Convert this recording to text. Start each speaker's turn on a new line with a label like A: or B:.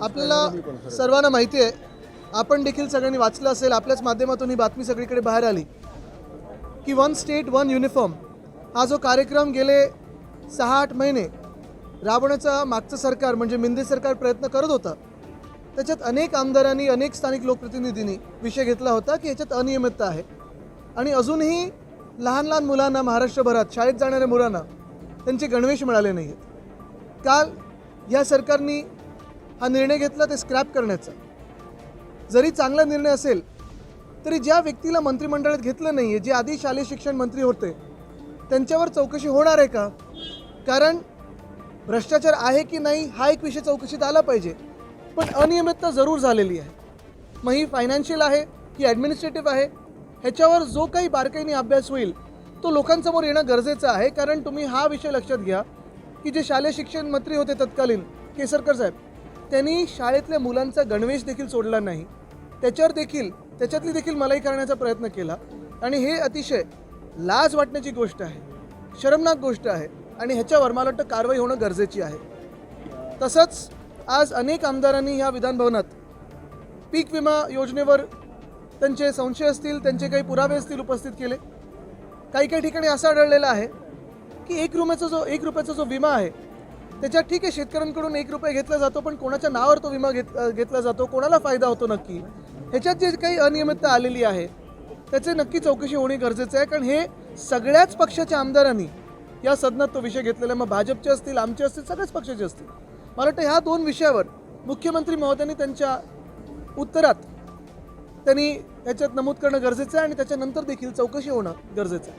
A: आपल्याला सर्वांना माहिती आहे, आपण देखील सगळ्यांनी वाचलं असेल, आपल्याच माध्यमातून ही बातमी सगळीकडे बाहेर आली की वन स्टेट वन युनिफॉर्म हा जो कार्यक्रम गेले 6-8 महिने राबवण्याचा मागचं सरकार म्हणजे मिंदे सरकार प्रयत्न करत होतं. त्याच्यात अनेक आमदारांनी, अनेक स्थानिक लोकप्रतिनिधींनी विषय घेतला होता की याच्यात अनियमितता आहे आणि अजूनही लहान लहान मुलांना महाराष्ट्रभरात शाळेत जाणाऱ्या मुलांना त्यांचे गणवेश मिळाले नाही आहेत. काल या सरकारने हा निर्णय घेतला ते स्क्रॅप करण्याचा. जरी चांगला निर्णय असेल तरी ज्या व्यक्तीला मंत्रिमंडळात घेतलं नाही आहे, जे आधी शालेय शिक्षण मंत्री होते, त्यांच्यावर चौकशी होणार आहे का? कारण भ्रष्टाचार आहे की नाही हा एक विषय चौकशीत आला पाहिजे, पण अनियमितता जरूर झालेली आहे. मग ही फायनान्शियल आहे की ॲडमिनिस्ट्रेटिव्ह आहे, ह्याच्यावर जो काही बारकाईने अभ्यास होईल तो लोकांसमोर येणं गरजेचं आहे. कारण तुम्ही हा विषय लक्षात घ्या की जे शालेय शिक्षण मंत्री होते तत्कालीन केसरकर साहेब, त्यांनी शाळेतल्या मुलांचा गणवेश देखील सोडला नाही, त्याच्यातली देखील मलाई करण्याचा प्रयत्न केला आणि हे अतिशय लाज वाटण्याची गोष्ट आहे, शरमनाक गोष्ट आहे आणि ह्याच्यावर मला वाटतं कारवाई होणं गरजेची आहे. तसंच आज अनेक आमदारांनी ह्या विधानभवनात पीक विमा योजनेवर त्यांचे संशय असतील, त्यांचे काही पुरावे असतील उपस्थित केले. काही ठिकाणी असं आढळलेलं आहे की 1 रुपयाचा जो विमा आहे त्याच्यात ठीक आहे, शेतकऱ्यांकडून 1 रुपया घेतला जातो, पण कोणाच्या नावावर तो विमा घेतला जातो, कोणाला फायदा होतो नक्की, ह्याच्यात जे काही अनियमितता आलेली आहे त्याचे नक्की चौकशी होणे गरजेचं आहे. कारण हे सगळ्याच पक्षाच्या आमदारांनी या सदनात तो विषय घेतलेला आहे. मग भाजपचे असतील, आमचे असतील, सगळ्याच पक्षाचे असतील. मला वाटतं ह्या 2 विषयावर मुख्यमंत्री महोदयांनी त्यांच्या उत्तरात त्यांनी ह्याच्यात नमूद करणं गरजेचं आहे आणि त्याच्यानंतर देखील चौकशी होणं गरजेचं आहे.